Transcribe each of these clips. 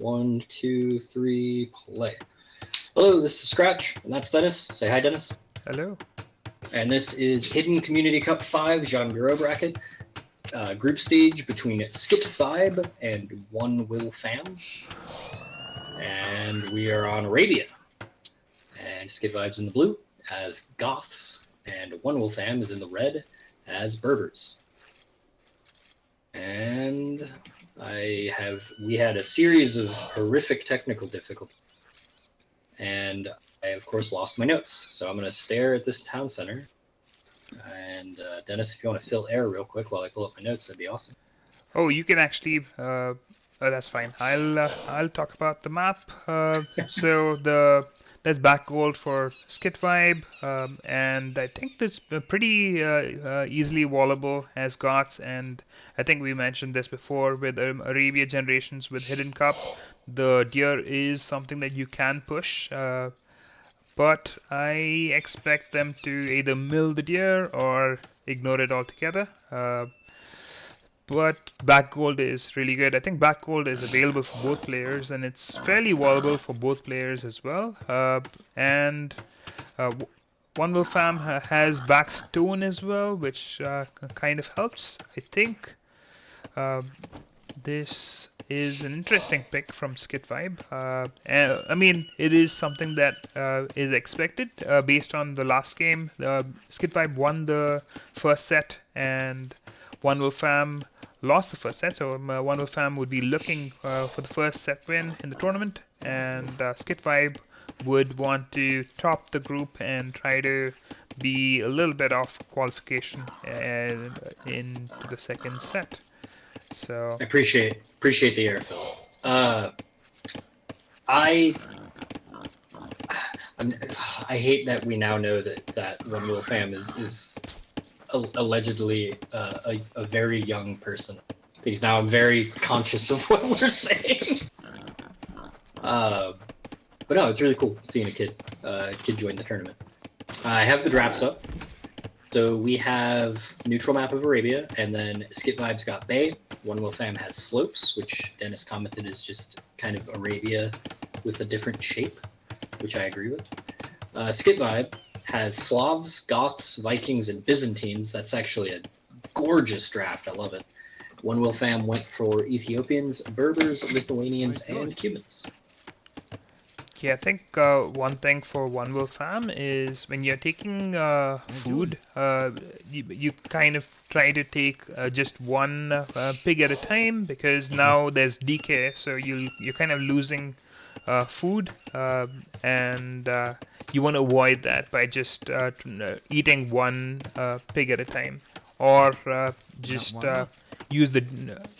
1, 2, 3, play. Hello, this is Scratch, and that's Dennis. Say hi, Dennis. Hello. And this is Hidden Community Cup 5 Jean Giro bracket. Group stage between skitvibe and OneWillFam. And we are on Arabia. And skitvibe's in the blue as Goths, and OneWillFam is in the red as Berbers. And we had a series of horrific technical difficulties. And I, of course, lost my notes. So I'm going to stare at this town center. And Dennis, if you want to fill air real quick while I pull up my notes, that'd be awesome. Oh, you can actually. That's fine. I'll talk about the map. So there's back gold for skitvibe, and I think that's pretty easily wallable as Goths. And I think we mentioned this before with Arabia generations with Hidden Cup. The deer is something that you can push. But I expect them to either mill the deer or ignore it altogether. But back gold is really good. I think back gold is available for both players, and it's fairly wallable for both players as well. And OneWillFam has back stone as well, which kind of helps. I think this is an interesting pick from skitvibe. I mean, it is something that is expected based on the last game. skitvibe won the first set, and OneWillFam lost the first set. So OneWillFam would be looking for the first set win in the tournament, and skitvibe would want to top the group and try to be a little bit off qualification into the second set. So I appreciate the air fill. I hate that we now know that OneWillFam is allegedly a very young person. Because now I'm very conscious of what we're saying. But no, it's really cool seeing a kid join the tournament. I have the drafts up. So we have neutral map of Arabia, and then skitvibe's got Bay. OneWillFam has slopes, which Dennis commented is just kind of Arabia with a different shape, which I agree with. skitvibe has Slavs, Goths, Vikings, and Byzantines. That's actually a gorgeous draft. I love it. OneWillFam went for Ethiopians, Berbers, Lithuanians, and Cubans. Yeah, I think one thing for OneWillFam is when you're taking food, you kind of try to take just one pig at a time, because now there's decay, so you're kind of losing food, and you want to avoid that by just eating one pig at a time, or just use the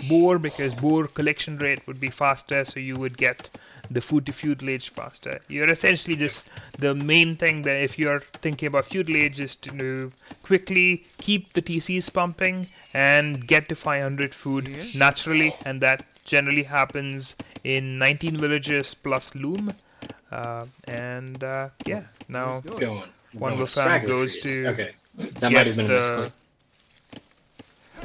boar, because boar collection rate would be faster, so you would get the food to feudalage faster. You're essentially just, the main thing that if you're thinking about feudalage is to quickly keep the TCs pumping and get to 500 food naturally, and that generally happens in 19 villages plus loom. Yeah, now OneWillFam goes to okay. That might have been a misclick.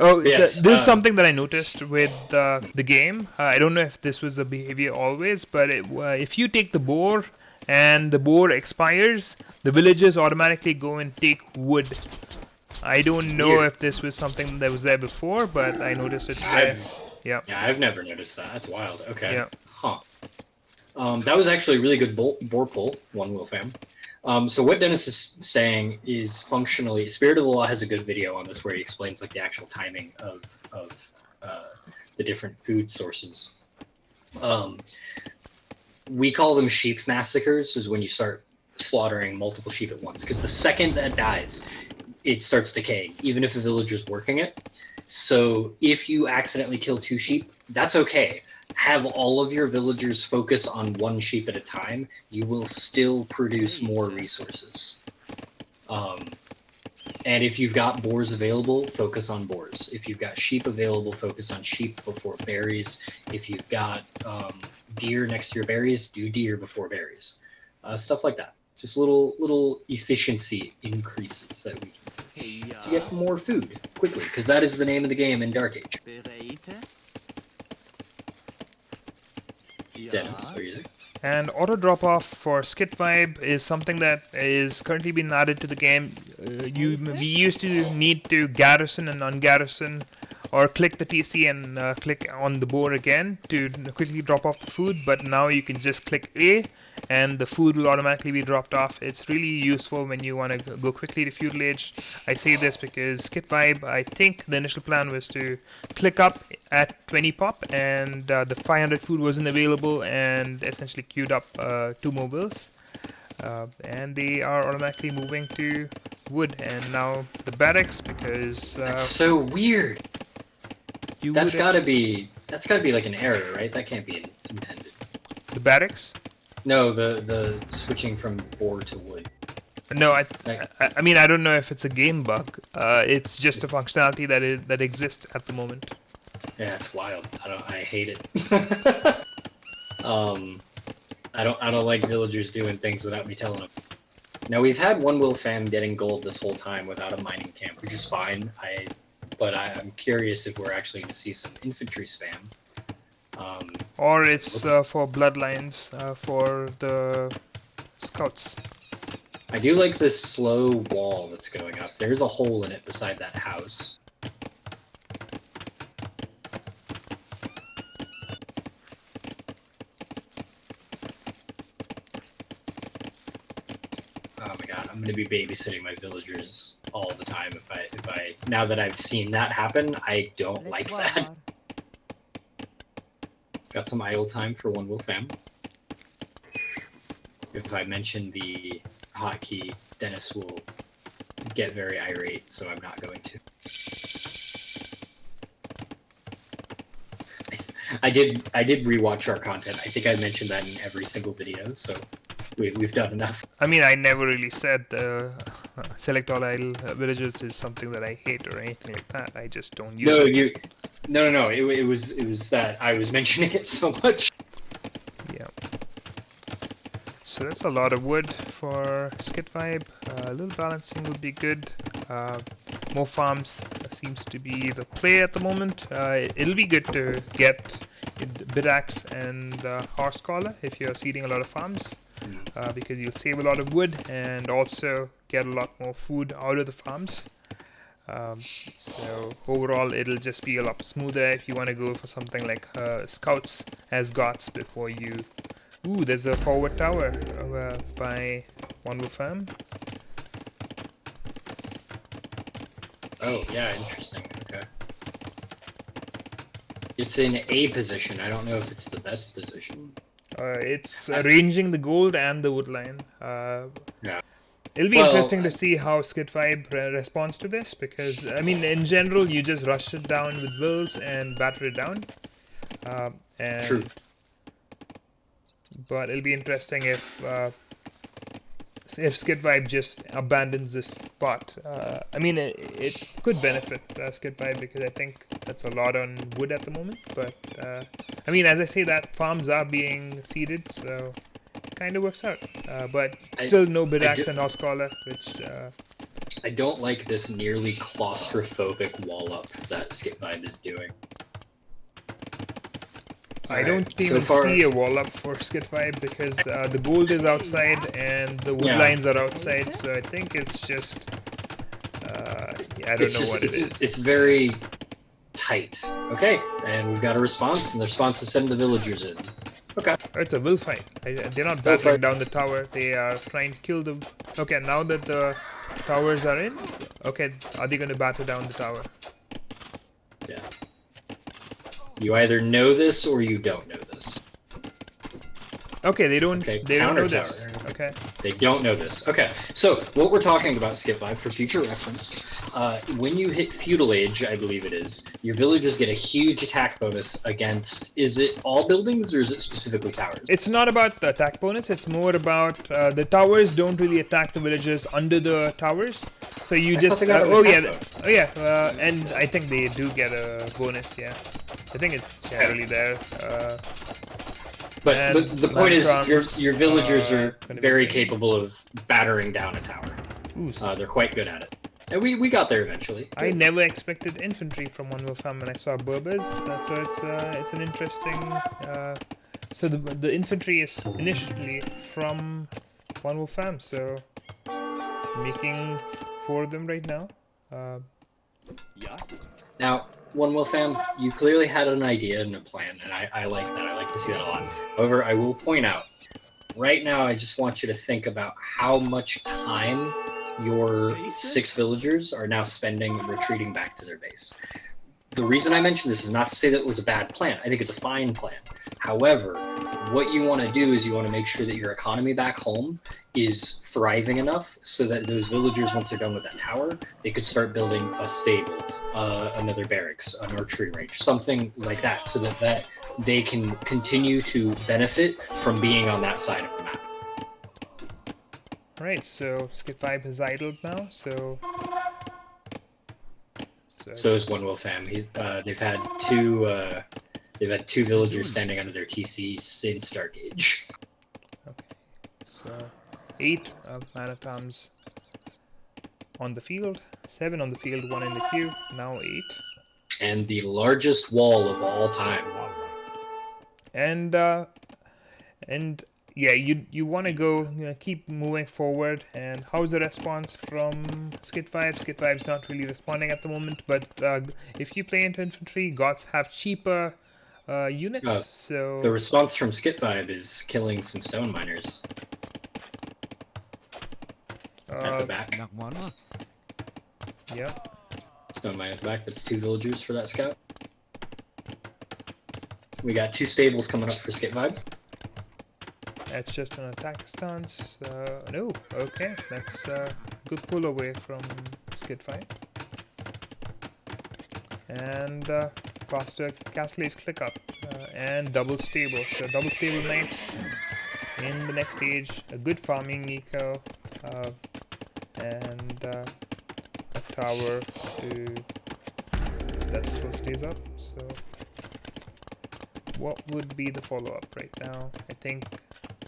Oh, yes, this is something that I noticed with the game. I don't know if this was the behavior always, but if you take the boar and the boar expires, the villagers automatically go and take wood. I don't know if this was something that was there before, but I noticed it today. Yeah, I've never noticed that. That's wild. Okay. Yeah. Huh. That was actually a really good boar pull, OneWillFam. So what Dennis is saying is functionally, Spirit of the Law has a good video on this where he explains like the actual timing of the different food sources. We call them sheep massacres, is when you start slaughtering multiple sheep at once, because the second that dies, it starts decaying, even if a villager's working it. So if you accidentally kill 2 sheep, that's okay. Have all of your villagers focus on 1 sheep at a time, you will still produce more resources. And if you've got boars available, focus on boars. If you've got sheep available, focus on sheep before berries. If you've got deer next to your berries, do deer before berries. Stuff like that. Just little efficiency increases that we can to get more food quickly, because that is the name of the game in Dark Age. Dennis, are you there? And auto drop off for skitvibe is something that is currently being added to the game. We used to need to garrison and ungarrison, or click the TC and click on the board again to quickly drop off the food, but now you can just click A and the food will automatically be dropped off. It's really useful when you want to go quickly to feudal age. I say this because skitvibe, I think the initial plan was to click up at 20 pop, and the 500 food wasn't available, and essentially queued up 2 mobiles. And they are automatically moving to wood, and now the barracks, because That's so weird. That's gotta be like an error, right? That can't be intended. The barracks? No, the switching from board to wood. No, I mean, I don't know if it's a game bug. It's just a functionality that exists at the moment. Yeah, it's wild. I hate it. I don't like villagers doing things without me telling them. Now, we've had OneWillFam getting gold this whole time without a mining camp, which is fine. But I'm curious if we're actually going to see some infantry spam. Or it's for bloodlines, for the scouts. I do like this slow wall that's going up. There's a hole in it beside that house. Oh my god, I'm gonna be babysitting my villagers all the time if I now that I've seen that happen, I don't like that. Got some idle time for OneWillFam. If I mention the hotkey, Dennis will get very irate, so I'm not going to. I did rewatch our content. I think I mentioned that in every single video, so we've done enough. I mean, I never really said select all idle villagers is something that I hate or anything like that. I just don't use it. No. It was that I was mentioning it so much. Yeah. So that's a lot of wood for skitvibe. A little balancing would be good. More farms seems to be the play at the moment. It'll be good to get Bidax and Horse Collar if you're seeding a lot of farms, because you'll save a lot of wood and also get a lot more food out of the farms. So overall, it'll just be a lot smoother if you want to go for something like Scouts as Gods before you. Ooh, there's a forward tower by OneWillFam. Oh, yeah, interesting. Okay. It's in A position. I don't know if it's the best position. It's arranging the gold and the wood line. Yeah. It'll be interesting to see how skitvibe responds to this, because, I mean, in general, you just rush it down with wills and batter it down. True. But it'll be interesting if skitvibe just abandons this spot. I mean, it could benefit skitvibe, because I think that's a lot on wood at the moment. But I mean, as I say, that farms are being seeded, so it kind of works out. But still no Bidax and Horse Collar, which. I don't like this nearly claustrophobic wall up that skitvibe is doing. I don't even see a wall up for skitvibe, because the gold is outside and the wood lines are outside, so I think it's just I don't know what it is. It's very tight. Okay, and we've got a response, and the response is send the villagers in. Okay. Oh, it's a will fight. They're not battering down the tower, they are trying to kill the... Okay, now that the towers are in, okay, are they going to batter down the tower? Yeah. You either know this or you don't know this. Okay, they don't know this. Okay. They don't know this. Okay, so what we're talking about, skitvibe, for future reference, when you hit feudal age, I believe it is, your villagers get a huge attack bonus against, is it all buildings or is it specifically towers? It's not about the attack bonus, it's more about the towers don't really attack the villagers under the towers. So you just, and I think they do get a bonus, yeah. I think it's generally there. But the point is, your villagers are very capable of battering down a tower. They're quite good at it. And we got there eventually. I never expected infantry from OneWillFam when I saw Berbers, so it's an interesting So the infantry is initially from OneWillFam, so making 4 of them right now. Now, OneWillFam, you clearly had an idea and a plan, and I like that. I like to see that a lot. However, I will point out, right now, I just want you to think about how much time your 6 villagers are now spending retreating back to their base. The reason I mention this is not to say that it was a bad plan. I think it's a fine plan. However, what you want to do is you want to make sure that your economy back home is thriving enough so that those villagers, once they're done with that tower, they could start building a stable, another barracks, an archery range, something like that, so that they can continue to benefit from being on that side of the map. Alright, so skitvibe has idled now, so So is OneWillFam. They've had 2 villagers standing under their TC since Dark Age. okay. So 8 manatams on the field, 7 on the field, 1 in the queue, now 8. And the largest wall of all time. And yeah, you want to go, keep moving forward. And how's the response from skitvibe? Skitvibe's not really responding at the moment, but if you play into infantry, gods have cheaper units. So the response from skitvibe is killing some stone miners at the back. Yeah. Stone mine at the back. That's 2 villagers for that scout. We got 2 stables coming up for skitvibe. That's just an attack stance. No, okay, that's a good pull away from skitvibe. And faster castle age click up and double stable. So double stable knights in the next stage. A good farming eco and a tower that still stays up. So what would be the follow-up right now? I think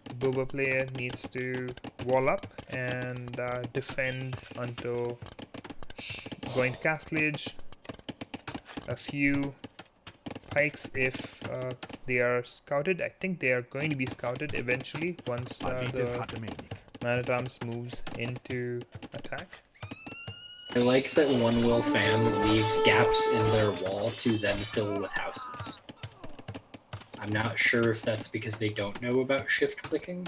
the Boba player needs to wall up and defend until going to castlage. A few pikes if they are scouted. I think they are going to be scouted eventually once the man-at-arms moves into attack. I like that OneWillFam leaves gaps in their wall to then fill with houses. I'm not sure if that's because they don't know about shift clicking,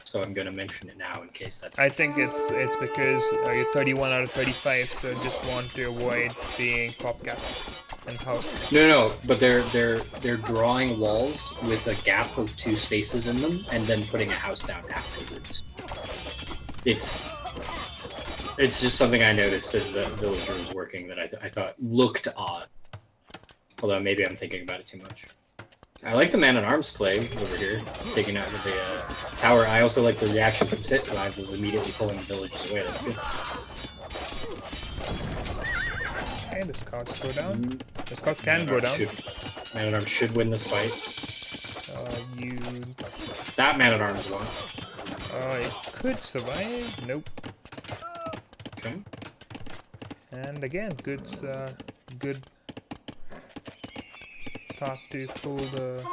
so I'm going to mention it now in case that's I think it's because you're 31 out of 35, so just want to avoid being popcapped and housed. No, but they're drawing walls with a gap of 2 spaces in them and then putting a house down afterwards. It's just something I noticed as the villager was working that I thought looked odd. Although maybe I'm thinking about it too much. I like the man-at-arms play over here, taking out the tower. I also like the reaction from skitvibe of immediately pulling the villagers away. That's good. Okay, the scouts go down. The scout can go down. Man-at-arms should win this fight. That man-at-arms won. It could survive. Nope. Okay. And again, good thought to pull the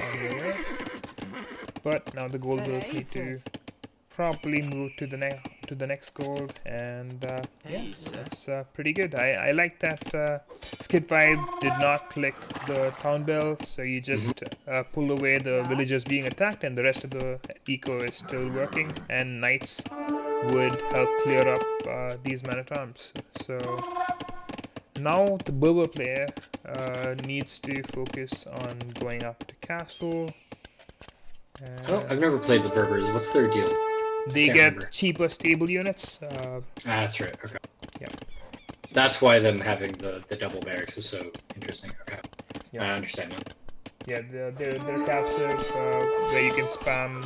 army away. But now the gold bills need to properly move to the next gold, and yeah, that's pretty good. I like that skitvibe did not click the town bell, so you just pull away the villagers being attacked, and the rest of the eco is still working, and knights would help clear up these men-at-arms. So now the Berber player needs to focus on going up to castle. I've never played the Berbers. What's their deal? They get remember. Cheaper stable units. That's right. Okay. Yeah. That's why them having the double barracks was so interesting. Okay. Yeah. I understand now. Yeah, they're cav civs where you can spam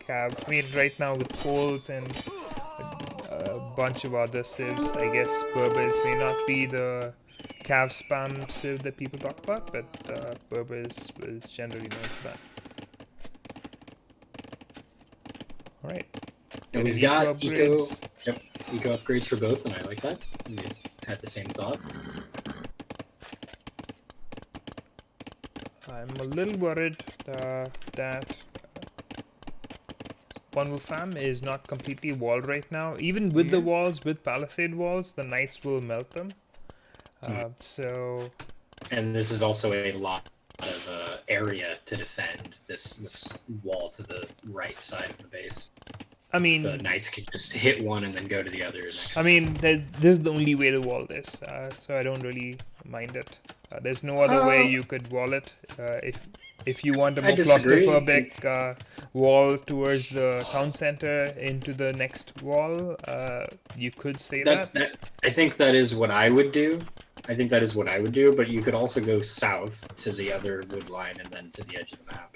cav. I mean, right now with poles and a bunch of other civs, I guess Berbers may not be the cav spam civ that people talk about, but Berbers is generally known for that. Alright. And we've got eco upgrades for both, and I like that. We had the same thought. I'm a little worried that OneWillFam is not completely walled right now. Even with the walls, with palisade walls, the knights will melt them. So. And this is also a lot of area to defend. This wall to the right side of the base. I mean, the knights can just hit one and then go to the other. I mean, this is the only way to wall this, so I don't really mind it. There's no other way you could wall it. If you want a more claustrophobic wall towards the town center into the next wall, you could say that. I think that is what I would do. But you could also go south to the other wood line and then to the edge of the map.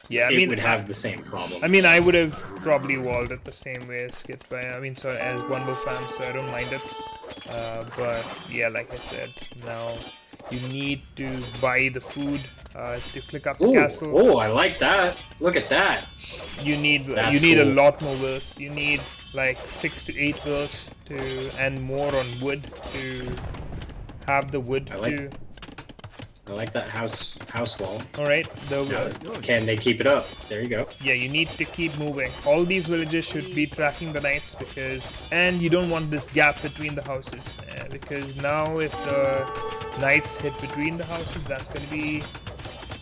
Yeah, it would have the same problem. I mean, I would have probably walled it the same way as skitvibe. I mean, so as OneWillFam, so I don't mind it. But yeah, like I said, now you need to buy the food to click up the castle. Oh, I like that. Look at that. You need a lot more verse. You need like 6 to 8 verse and more on wood to have the wood I like that house wall. Alright, can they keep it up? There you go. Yeah, you need to keep moving. All these villages should be tracking the knights and you don't want this gap between the houses. Because now if the knights hit between the houses, that's going to be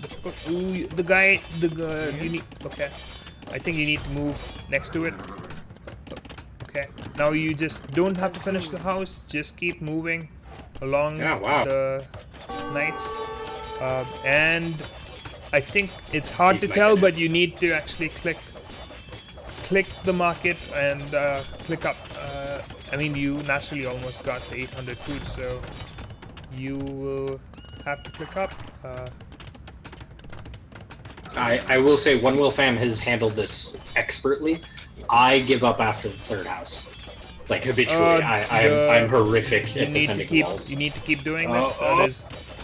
difficult. Ooh, you need, okay. I think you need to move next to it. Okay, now you just don't have to finish the house, just keep moving along the knights. And I think it's hard to tell, but you need to actually click the market and click up. I mean, you naturally almost got the 800 food, so you will have to click up. I will say OneWillFam has handled this expertly. I give up after the third house. Like habitually, I'm horrific at defending walls. You need to keep doing this.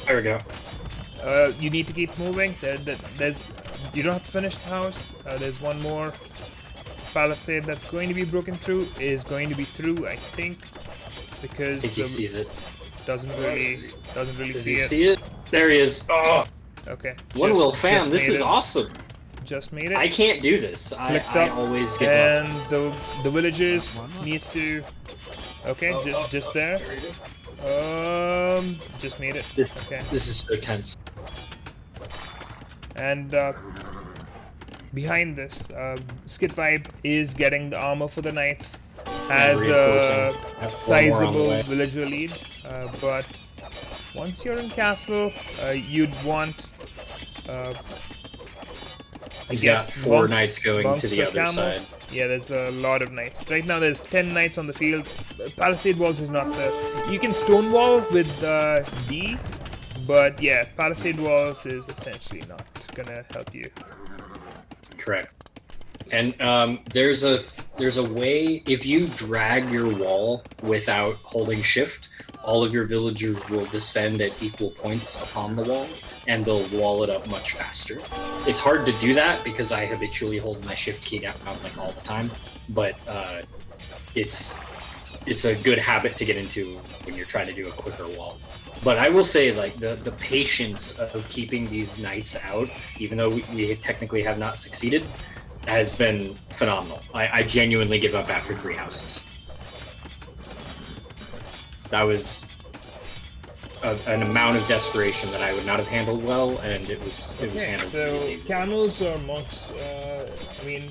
There we go. You need to keep moving. You don't have to finish the house. There's one more palisade that's going to be broken through. Is going to be through, I think, because I think he sees it. Doesn't really Does he see it? There he is. Oh. Okay. OneWillFam, this is awesome. Just made it. I can't do this. I always give up. And the villagers needs to. Okay, just there. Just made it. Okay. This is so tense. And behind this, skitvibe is getting the armor for the knights as a sizable villager lead. But once you're in castle, you'd want. He's got 4 knights going to the other side. Yeah, there's a lot of knights. Right now there's 10 knights on the field. Palisade walls is not the... You can stonewall with D, but yeah, palisade walls is essentially not gonna help you. Correct. And there's a way, if you drag your wall without holding shift, all of your villagers will descend at equal points upon the wall, and they'll wall it up much faster. It's hard to do that because I habitually hold my shift key down like all the time, but it's a good habit to get into when you're trying to do a quicker wall. But I will say, like, the patience of keeping these knights out, even though we technically have not succeeded, has been phenomenal. I genuinely give up after 3 houses. That was an amount of desperation that I would not have handled well, and it was handled. So camels or monks? I mean,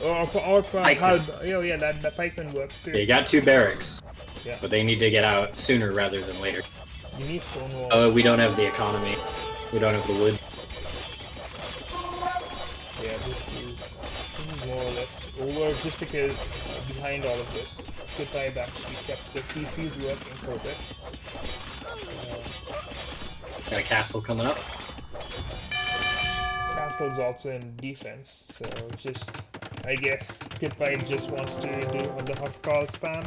or that pikeman works too. They got 2 barracks, yeah, but they need to get out sooner rather than later. You need stonewall. We don't have the economy. We don't have the wood. Yeah, this is more or less over just because behind all of this, skitvibe actually kept the PCs working for a bit. Got a castle coming up. Castle's also in defense, so just, I guess, skitvibe just wants to do the Huskal spam,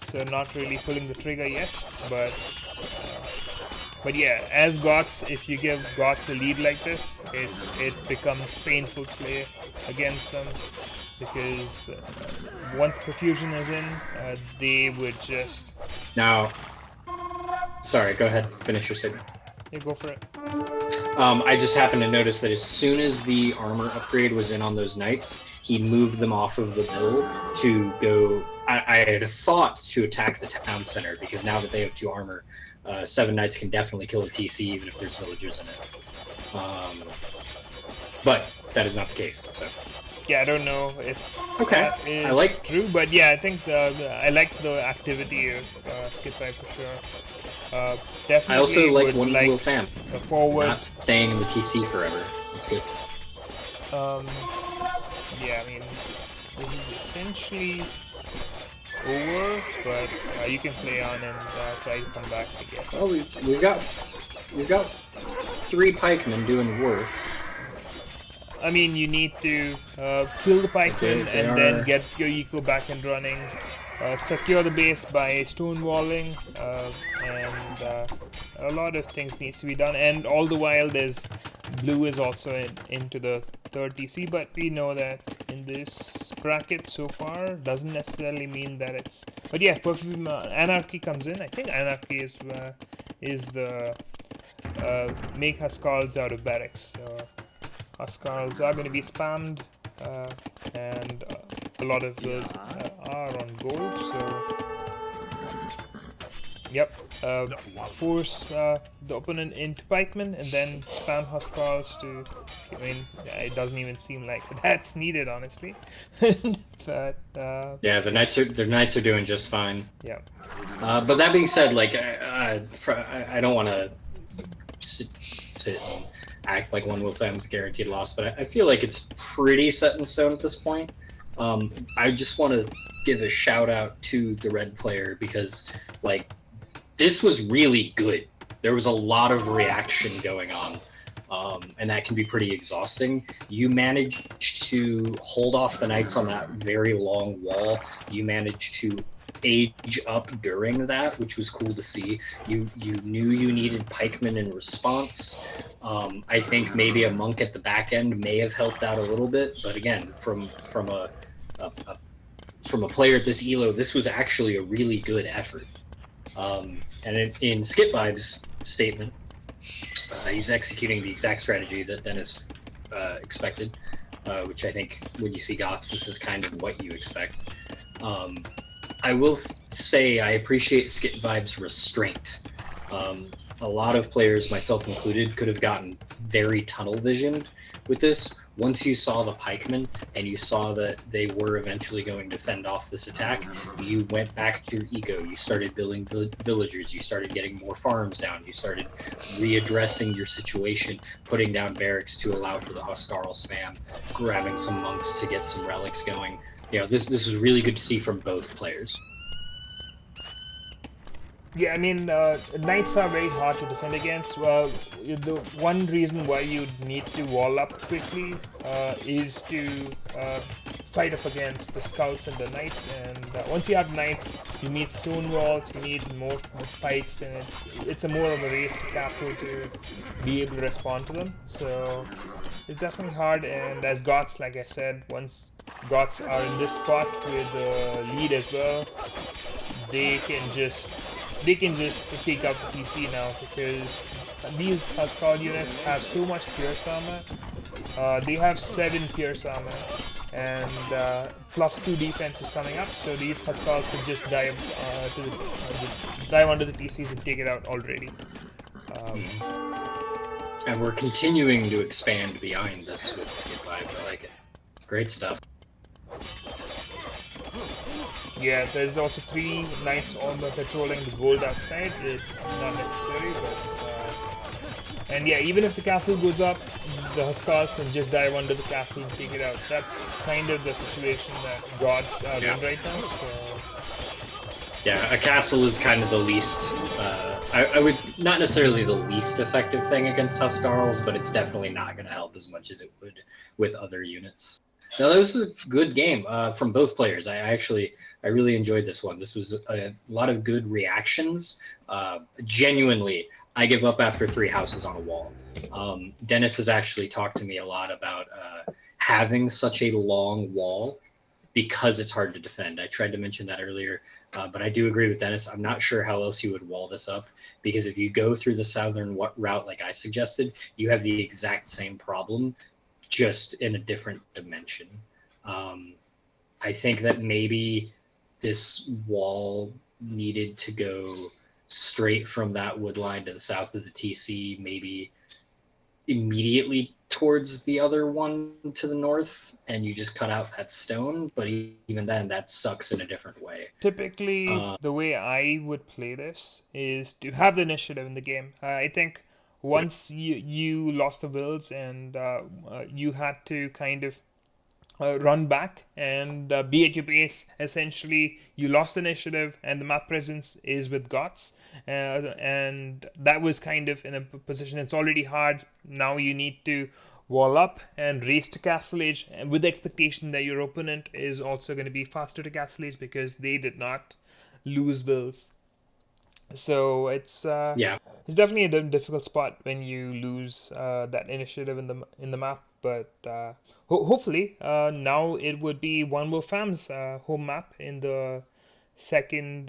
so not really pulling the trigger yet, but yeah, as Goths, if you give Goths a lead like this, it becomes painful to play against them, because once Profusion is in, they would just... Now, sorry, go ahead, finish your statement. Yeah, go for it. I just happened to notice that as soon as the armor upgrade was in on those knights, he moved them off of the build to go. I had thought to attack the town center because now that they have 2 armor, 7 knights can definitely kill a TC even if there's villagers in it. But that is not the case. So. Yeah, I don't know if that is true, but yeah, I think I like the activity of skitvibe for sure. Definitely. I also like OneWillFam. Forward. Not staying in the TC forever. It's good. Yeah, I mean, this is essentially over, but you can play on and try to come back, I guess. Well, we've got 3 pikemen doing work. I mean, you need to kill the pikemen and then get your eco back and running. Secure the base by stonewalling, and a lot of things needs to be done. And all the while, there's blue is also into the 3rd TC, but we know that in this bracket so far doesn't necessarily mean that it's. But yeah, Perfume Anarchy comes in. I think Anarchy is the make Huskarls out of barracks. So Huskarls are going to be spammed, and a lot of those are on gold. So yep, force the opponent into pikemen and then spam Huskarls to. I mean, it doesn't even seem like that's needed, honestly. But yeah, the knights are doing just fine. Yeah. But that being said, like I don't want to sit and act like OneWillFam's a guaranteed loss, but I feel like it's pretty set in stone at this point. I just want to give a shout out to the red player because, like, this was really good. There was a lot of reaction going on, and that can be pretty exhausting. You managed to hold off the knights on that very long wall. You managed to age up during that, which was cool to see. You knew you needed pikemen in response. I think maybe a monk at the back end may have helped out a little bit, but again, from a player at this elo, this was actually a really good effort. And in skitvibe's statement, he's executing the exact strategy that Dennis expected, which I think when you see Goths, this is kind of what you expect. I will say I appreciate skitvibe's restraint. A lot of players, myself included, could have gotten very tunnel visioned with this. Once you saw the pikemen and you saw that they were eventually going to fend off this attack, you went back to your eco. You started building villagers. You started getting more farms down. You started readdressing your situation, putting down barracks to allow for the Huskarl spam, grabbing some monks to get some relics going. You know, this is really good to see from both players. Yeah, I mean, knights are very hard to defend against. The one reason why you need to wall up quickly is to fight up against the scouts and the knights. And once you have knights, you need stone walls, you need more pikes, and it's a more of a race to castle to be able to respond to them. So it's definitely hard. And as Goths, like I said, once Goths are in this spot with the lead as well, they can just take up the PC now because these Huskarl units have so much pierce armor. They have 7 pierce armor and plus 2 defense is coming up, so these Huskarls can just dive under the PCs and take it out already. And we're continuing to expand beyond this with skitvibe. I like it. Great stuff. Yeah, there's also 3 knights on the patrolling the gold outside. It's not necessary, but and yeah, even if the castle goes up, the Huskarls can just dive under the castle and take it out. That's kind of the situation that Gods are in right now. So yeah, a castle is kind of the least. I would not necessarily the least effective thing against Huskarls, but it's definitely not going to help as much as it would with other units. Now, this was a good game from both players. I really enjoyed this one. This was a lot of good reactions. Genuinely, I give up after 3 houses on a wall. Dennis has actually talked to me a lot about having such a long wall because it's hard to defend. I tried to mention that earlier, but I do agree with Dennis. I'm not sure how else you would wall this up, because if you go through the southern route like I suggested, you have the exact same problem, just in a different dimension. I think that maybe this wall needed to go straight from that wood line to the south of the TC, maybe immediately towards the other one to the north, and you just cut out that stone. But even then, that sucks in a different way. Typically, the way I would play this is to have the initiative in the game. I think once you lost the wills and you had to kind of run back and be at your base. Essentially, you lost initiative, and the map presence is with Gots, and that was kind of in a position. It's already hard. Now you need to wall up and race to Castle Age, and with the expectation that your opponent is also going to be faster to Castle Age because they did not lose wills. So it's definitely a difficult spot when you lose that initiative in the map. But hopefully now it would be OneWillFam's home map in the second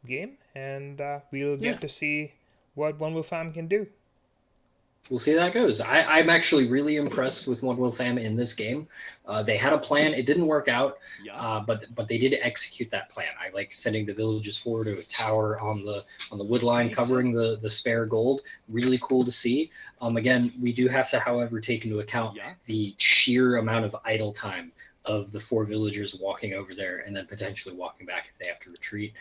game, and we'll get to see what OneWillFam can do. We'll see how that goes. I'm actually really impressed with OneWillFam in this game. They had a plan. It didn't work out, but they did execute that plan. I like sending the villages forward to a tower on the wood line, covering the spare gold. Really cool to see. Again, we do have to, however, take into account the sheer amount of idle time of the 4 villagers walking over there and then potentially walking back if they have to retreat.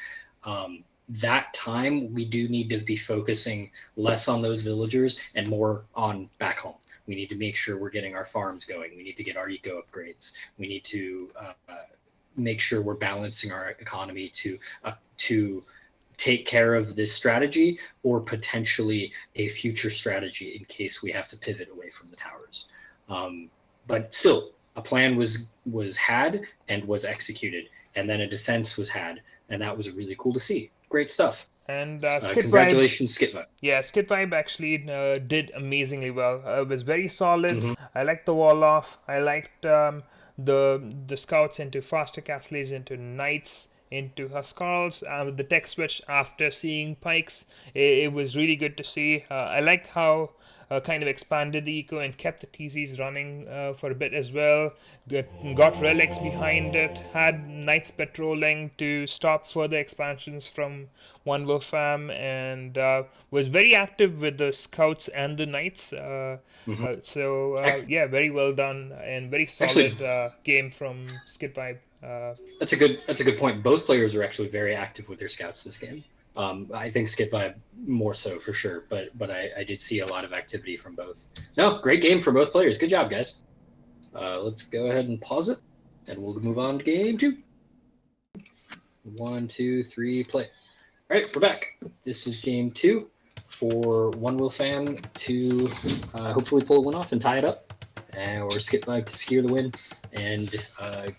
That time, we do need to be focusing less on those villagers and more on back home. We need to make sure we're getting our farms going. We need to get our eco upgrades. We need to make sure we're balancing our economy to take care of this strategy or potentially a future strategy in case we have to pivot away from the towers. But still, a plan was had and was executed, and then a defense was had, and that was really cool to see. Great stuff. And congratulations, skitvibe. Yeah, skitvibe actually did amazingly well. It was very solid. I liked the wall off. I liked the scouts into faster castles, into knights, into Huskarls. The tech switch after seeing pikes, it was really good to see. I liked how kind of expanded the eco and kept the TCs running for a bit as well. Got relics behind it, had knights patrolling to stop further expansions from OneWillFam, and was very active with the scouts and the knights. Yeah, very well done and very solid game from skitvibe. That's a good point. Both players are actually very active with their scouts this game. I think skitvibe more so for sure, but I did see a lot of activity from both. No, great game for both players. Good job, guys. Let's go ahead and pause it, and we'll move on to game 2. 1, 2, 3, play. All right, we're back. This is game 2 for OneWillFam to hopefully pull a win off and tie it up, or skitvibe to secure the win and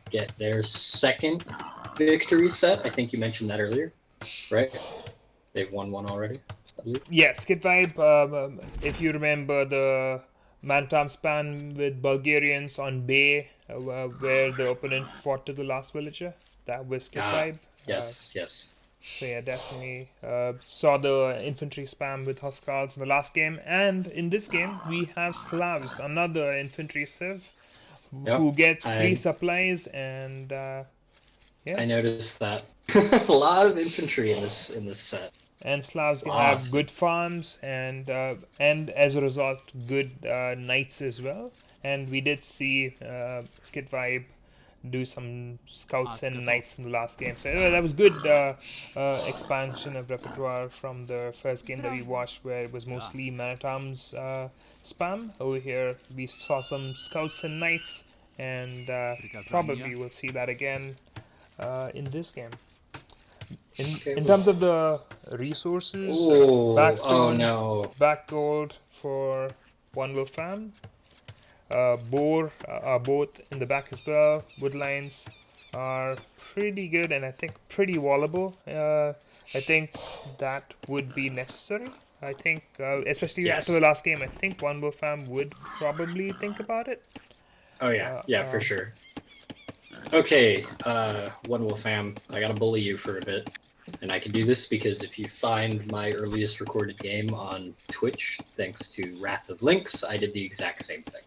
get their second victory set. I think you mentioned that earlier, right? They've won one already, I believe. Yeah, skitvibe, if you remember the Mantam span with Bulgarians on Bay, where the opponent fought to the last villager, that was skitvibe. Yes. So yeah, definitely saw the infantry spam with Huskarls in the last game, and in this game we have Slavs, another infantry civ, who get free supplies, and I noticed that. A lot of infantry in this set. And Slavs have good farms, and as a result, good knights as well. And we did see skitvibe do some scouts and knights in the last game. So that was good expansion of repertoire from the first game that we watched, where it was mostly Manatam's spam. Over here, we saw some scouts and knights, and probably we'll see that again in this game. In terms of the resources, Backstone, Back Gold for OneWillFam. Boar are both in the back as well. Woodlines are pretty good and I think pretty wallable. I think that would be necessary. I think, especially after the last game, I think OneWillFam would probably think about it. Oh yeah, for sure. Okay, OneWillFam, I gotta bully you for a bit. And I can do this because if you find my earliest recorded game on Twitch, thanks to Wrath of Lynx, I did the exact same thing.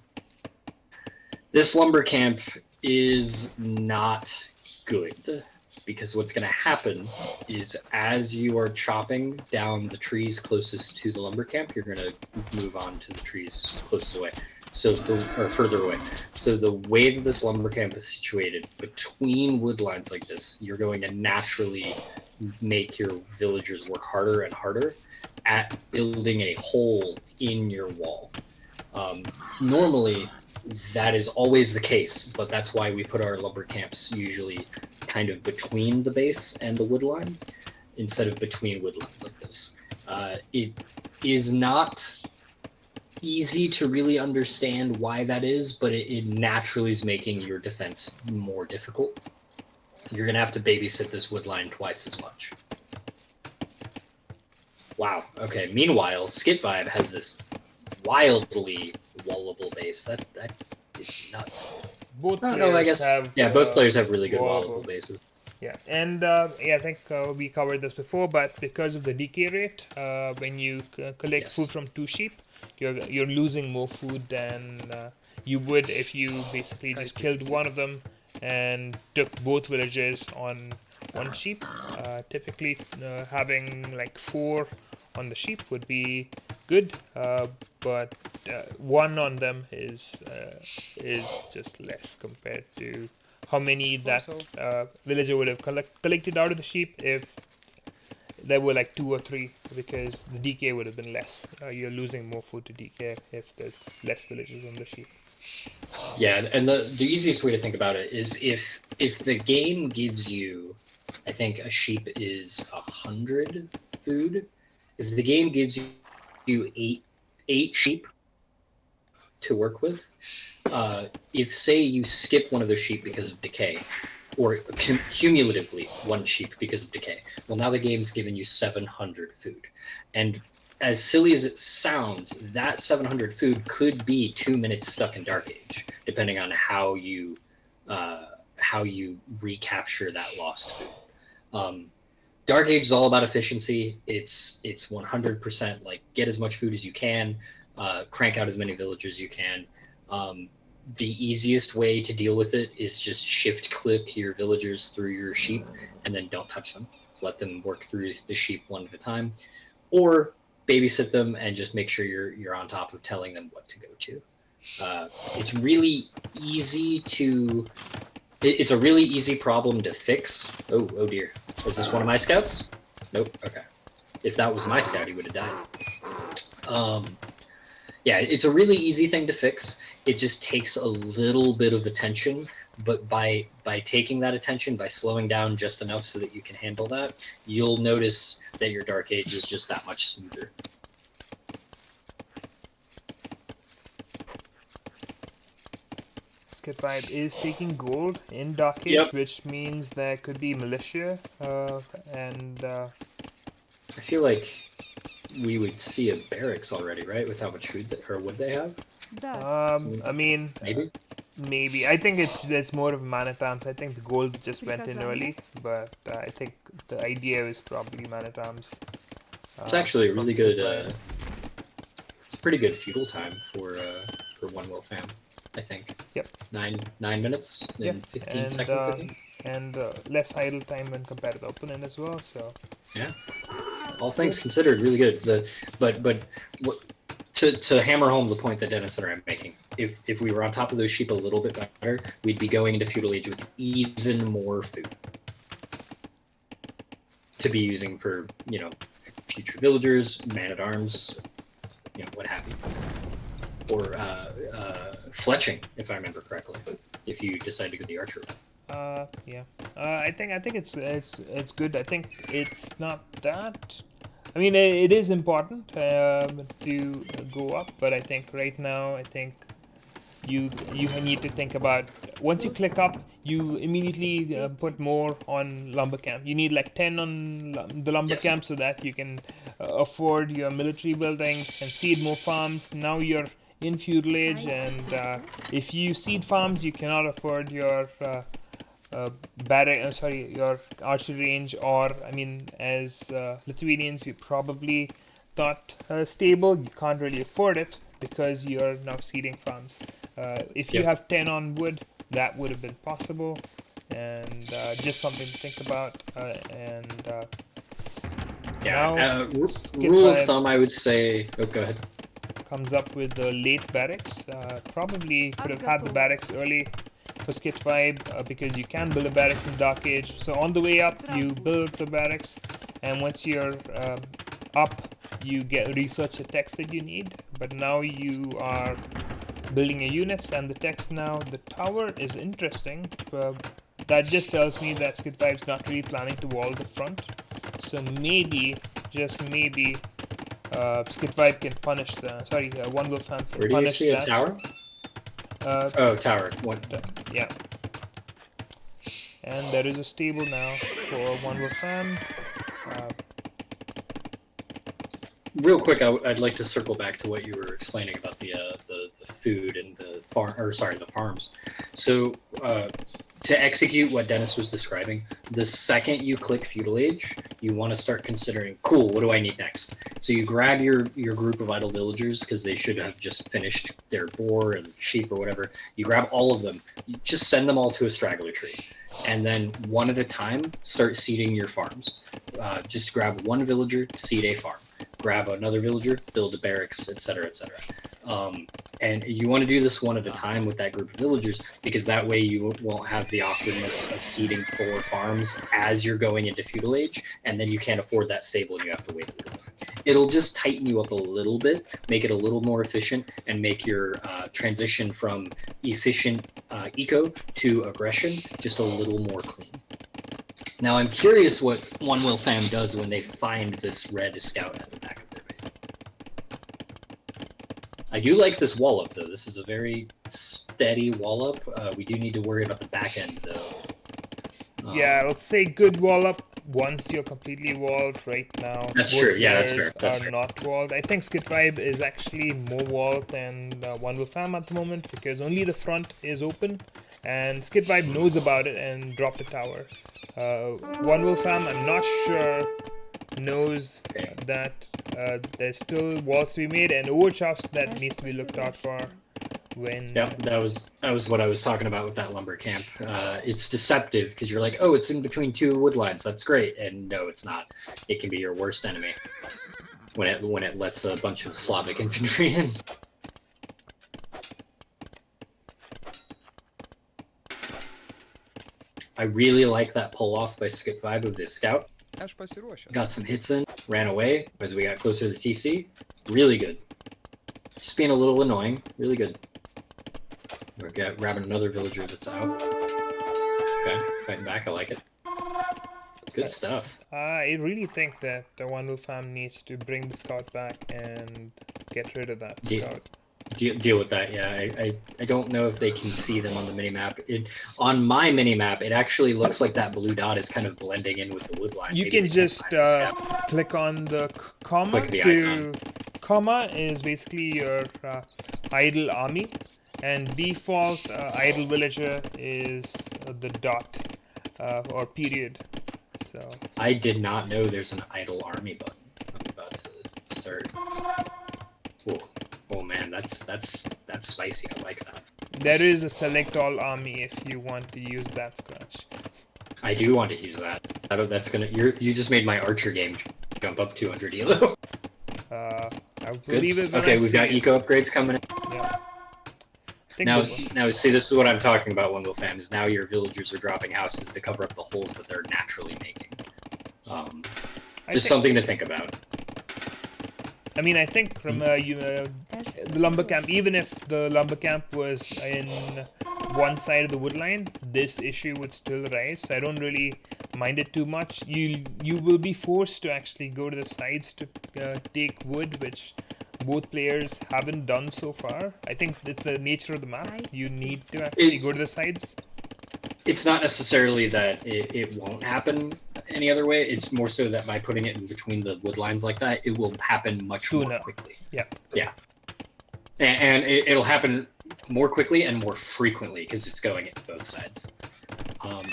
This lumber camp is not good because what's going to happen is as you are chopping down the trees closest to the lumber camp, you're going to move on to the trees closest away. Or further away. So the way that this lumber camp is situated between wood lines like this, you're going to naturally make your villagers work harder and harder at building a hole in your wall. Normally, that is always the case, but that's why we put our lumber camps usually kind of between the base and the wood line instead of between wood lines like this. It is not easy to really understand why that is, but it naturally is making your defense more difficult. You're going to have to babysit this wood line twice as much. Wow. Okay. Meanwhile, skitvibe has this wildly wallable base. That is nuts. Both players I guess have, both players have really good wallable wallable bases. Yeah, and I think we covered this before, but because of the decay rate, when you collect Yes. food from 2 sheep, you're losing more food than you would if you basically just killed one of them and took both villages on 1 sheep. Typically, having like 4 on the sheep would be good, but 1 on them is just less compared to how many that villager would have collected out of the sheep if there were like 2 or 3, because the decay would have been less. You're losing more food to decay if there's less villagers on the sheep. Yeah, and the easiest way to think about it is if the game gives you, I think a sheep is 100 food. If the game gives you eight sheep to work with, if say you skip one of those sheep because of decay, or cumulatively 1 sheep because of decay, well, now the game's given you 700 food, and as silly as it sounds, that 700 food could be 2 minutes stuck in Dark Age, depending on how you recapture that lost food. Dark Age is all about efficiency. It's 100% like get as much food as you can, crank out as many villagers as you can. The easiest way to deal with it is just shift click your villagers through your sheep and then don't touch them. Let them work through the sheep one at a time, or babysit them and just make sure you're on top of telling them what to go to. It's really easy to. It's a really easy problem to fix. Oh dear. Was this one of my scouts? Nope. Okay. If that was my scout, he would have died. Yeah, it's a really easy thing to fix. It just takes a little bit of attention, but by taking that attention, by slowing down just enough so that you can handle that, you'll notice that your Dark Age is just that much smoother. Skitvibe is taking gold in Dark Age, which means there could be militia, and I feel like we would see a barracks already, right? With how much food or would they have? I mean, maybe. I think it's more of mana terms. I think the gold just went in early, but I think the idea is probably mana terms. It's actually a really good. It's a pretty good feudal time for OneWillFam, I think. Yep. 9 minutes and 15 seconds, I think. And less idle time when compared to the opponent as well. So. Yeah. All things considered, really good. But to hammer home the point that Dennis and I are making, if we were on top of those sheep a little bit better, we'd be going into feudal age with even more food to be using for future villagers, man-at-arms, what have you, or fletching, if I remember correctly, if you decide to go the archer route. Yeah. I think it's good. I think it's not that. I mean, it is important to go up, but I think right now, you need to think about once you click up, you immediately put more on lumber camp. You need like 10 on the lumber camp so that you can afford your military buildings and seed more farms. Now you're in feudal age, and if you seed farms, you cannot afford your your archery range, or I mean, as Lithuanians, you probably thought stable. You can't really afford it because you're now seeding farms. If you have 10 on wood, that would have been possible, and just something to think about. Now, rule of thumb, I would say. Oh, go ahead. Comes up with the late barracks. Probably could have had the barracks early for Skit Vibe because you can build a barracks in Dark Age. So on the way up, you build the barracks, and once you're up, you get research the text that you need. But now you are building your units and the text now. The tower is interesting. That just tells me that Skit Vibe's not really planning to wall the front. So maybe, just maybe, Skit Vibe can punish the. OneWillFam can punish that. Where do you see a tower? Oh, tower. What? Yeah. And there is a stable now for OneWillFam. Real quick, I'd like to circle back to what you were explaining about the food and the farms. So to execute what Dennis was describing, the second you click feudal age, you want to start considering, cool, what do I need next? So you grab your group of idle villagers, because they should have just finished their boar and sheep or whatever. You grab all of them, you just send them all to a straggler tree, and then one at a time start seeding your farms. Just grab one villager, seed a farm. Grab another villager, build a barracks, etc., etc. And you want to do this one at a time with that group of villagers, because that way you won't have the awkwardness of seeding 4 farms as you're going into feudal age, and then you can't afford that stable and you have to wait a little bit. It'll just tighten you up a little bit, make it a little more efficient, and make your transition from efficient eco to aggression just a little more clean. Now I'm curious what OneWillFam does when they find this red scout at the back of their base. I do like this wall up though. This is a very steady wall up. We do need to worry about the back end though. Yeah, let's say good wall up once you're completely walled. Right now, that's true. Yeah, that's fair. That's fair. Not walled. I think Skit Vibe is actually more walled than OneWillFam at the moment, because only the front is open, and Skit Vibe knows about it and dropped a tower. OneWillFam, I'm not sure, knows that there's still walls to be made and overchops that needs to be looked out for. Yeah, that was what I was talking about with that lumber camp. It's deceptive because you're like, oh, it's in between 2 wood lines. That's great, and no, it's not. It can be your worst enemy when it lets a bunch of Slavic infantry in. I really like that pull off by Skit Vibe of this scout. Got some hits in, ran away as we got closer to the TC. Really good. Just being a little annoying. Really good. We're grabbing another villager that's out. Okay, fighting back. I like it. Good stuff. I really think that the OneWillFam needs to bring the scout back and get rid of that scout. Deal with that, yeah. I don't know if they can see them on the minimap. On my minimap, it actually looks like that blue dot is kind of blending in with the wood line. You can just click on the comma. Click the icon. Comma is basically your idle army, and default idle villager is the dot or period. So I did not know there's an idle army button. I'm about to start. Whoa. Oh man, that's spicy. I like that. There is a select all army if you want to use that scratch. I do want to use that. That's gonna. You just made my archer game jump up 200 elo. I believe it. Okay, we've got eco upgrades coming in. Yeah. Now, see, this is what I'm talking about. OneWillFam is now your villagers are dropping houses to cover up the holes that they're naturally making. Just something to think about. I mean, I think from the lumber camp, even if the lumber camp was in one side of the wood line, this issue would still rise. So I don't really mind it too much. You will be forced to actually go to the sides to take wood, which both players haven't done so far. I think it's the nature of the map. You need to actually go to the sides. It's not necessarily that it won't happen any other way. It's more so that by putting it in between the wood lines like that, it will happen much more quickly. Yeah. Yeah. And it'll happen more quickly and more frequently because it's going at both sides.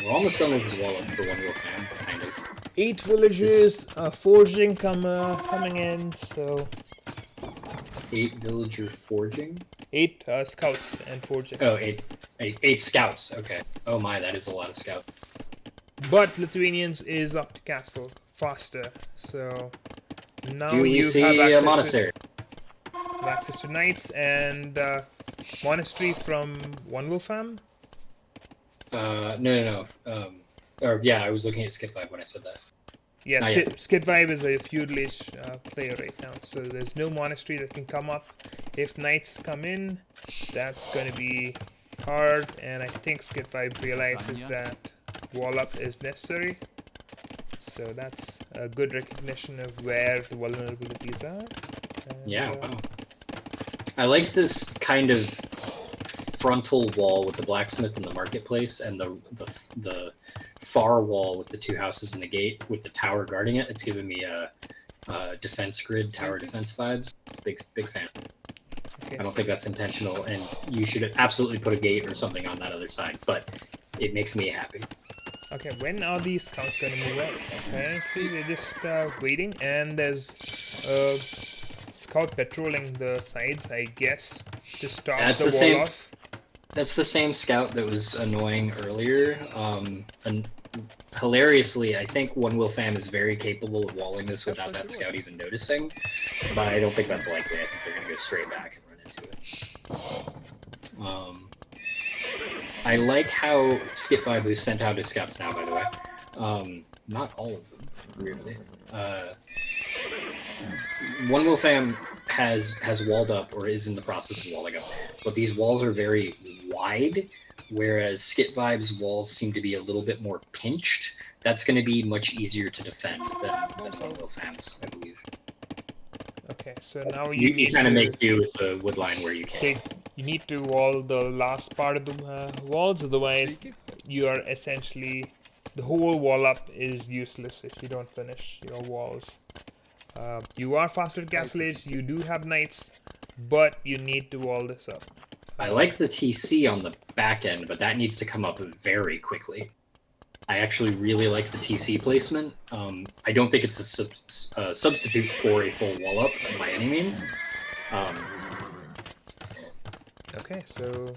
We're almost done with this wall up for OneWillFam, kind of. 8 villagers, forging coming in, so 8 villager forging? 8 scouts and forging. Oh, eight scouts. Okay. Oh my, that is a lot of scouts. But Lithuanians is up to castle faster, so now Do we you see have a monastery? access to knights and monastery from OneWillFam. No. Or yeah, I was looking at skitvibe when I said that. Yeah, Not yet. skitvibe is a feudalish player right now, so there's no monastery that can come up. If knights come in, that's going to be hard, and I think skitvibe realizes that wall up is necessary. So that's a good recognition of where the vulnerabilities are. And, Yeah, wow. I like this kind of frontal wall with the blacksmith and the marketplace, and the far wall with the 2 houses and the gate with the tower guarding it. It's giving me a defense grid, tower defense vibes. Big fan. Okay, I don't think that's intentional, and you should absolutely put a gate or something on that other side, but it makes me happy. Okay, when are these scouts going to move out? Apparently they're just waiting, and there's scout patrolling the sides, I guess, to stop That's the the wall same- off. That's the same scout that was annoying earlier. And hilariously, I think OneWillFam is very capable of walling this without that scout even noticing, but I don't think that's likely. I think they're going to go straight back and run into it. I like how skitvibe, who sent out his scouts now, by the way. Not all of them, weirdly. OneWillFam has walled up, or is in the process of walling up, but these walls are very wide, whereas skitvibe's walls seem to be a little bit more pinched. That's going to be much easier to defend than OneWillFam's, I believe. Okay, so now you You kind of make do with the wood line where you can. you need to wall the last part of the walls, otherwise you are essentially, the whole wall up is useless if you don't finish your walls. You are faster at Castle Age, you do have knights, but you need to wall this up. I like the TC on the back end, but that needs to come up very quickly. I actually really like the TC placement. I don't think it's a substitute for a full wall up by any means. Okay, so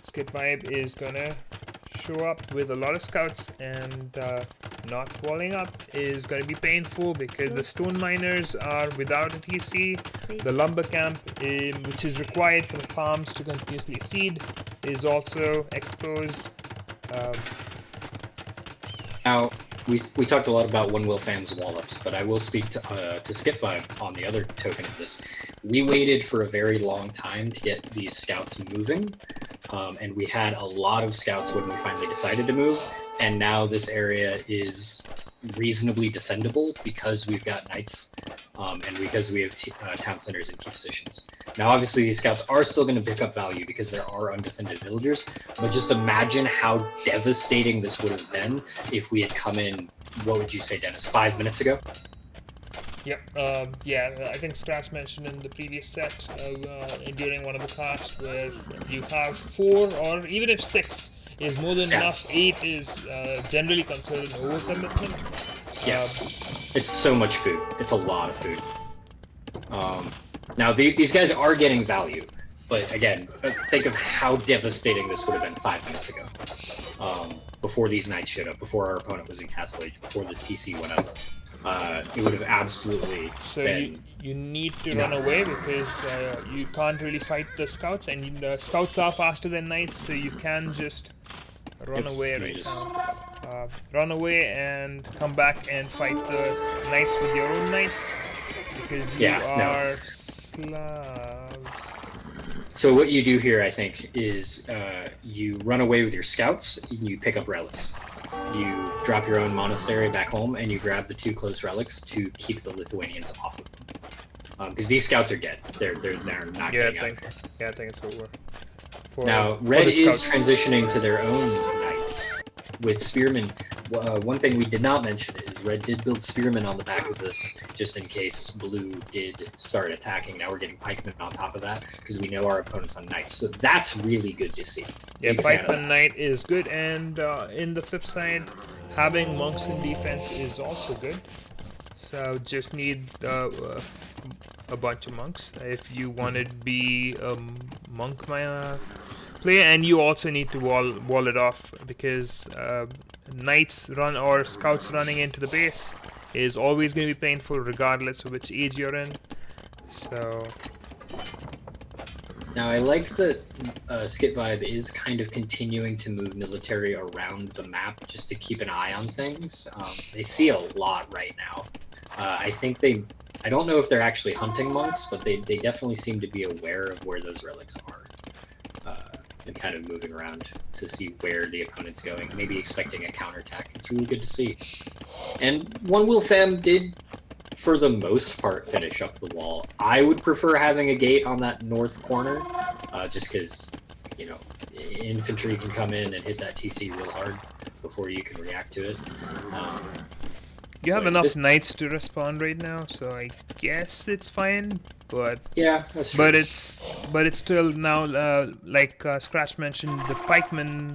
skitvibe is gonna show up with a lot of scouts, and not walling up is going to be painful because the stone miners are without a TC. The lumber camp, which is required for the farms to continuously seed, is also exposed. Now, we talked a lot about OneWillFam's wall-ups, but I will speak to skitvibe on the other token of this. We waited for a very long time to get these scouts moving, and we had a lot of scouts when we finally decided to move, and now this area is reasonably defendable because we've got knights, and because we have town centers in key positions. Now, obviously, these scouts are still going to pick up value because there are undefended villagers, but just imagine how devastating this would have been if we had come in, what would you say, Dennis, 5 minutes ago? Yep, yeah, I think Scratch mentioned in the previous set during one of the casts where you have 4 or even if 6 is more than enough, 8 is generally considered an overcommitment. Yes, it's so much food. It's a lot of food. Now, these guys are getting value, but again, think of how devastating this would have been 5 minutes ago. Before these knights showed up, before our opponent was in Castle Age, before this TC went up. It would have absolutely been... you need to run away because you can't really fight the scouts, and the scouts are faster than knights, so you can just run away now. Run away and come back and fight the knights with your own knights because you are Slavs. So what you do here, I think, is you run away with your scouts, and you pick up relics. You drop your own monastery back home, and you grab the 2 close relics to keep the Lithuanians off of them. Because these scouts are dead. They're not getting out. Yeah, I think it's over. Now, Red is transitioning to their own knights with spearmen. One thing we did not mention is red did build spearmen on the back of this, just in case blue did start attacking. Now we're getting pikemen on top of that, because we know our opponent's on knights. So that's really good to see. Yeah, Big fan of pikeman that. knight is good, and in the flip side, having monks in defense is also good. So just need a bunch of monks if you want to be a monk player, and you also need to wall it off, because knights run or scouts running into the base is always going to be painful regardless of which age you're in. So Now, I like that skitvibe is kind of continuing to move military around the map just to keep an eye on things. They see a lot right now. I think I don't know if they're actually hunting monks, but they definitely seem to be aware of where those relics are. And kind of moving around to see where the opponent's going, maybe expecting a counterattack. It's really good to see. And OneWillFam did, for the most part, finish up the wall. I would prefer having a gate on that north corner, just because, you know, infantry can come in and hit that TC real hard before you can react to it. you have But enough this- knights to respond right now, so I guess it's fine. But Yeah, that's true. but it's still now, like Scratch mentioned, the pikemen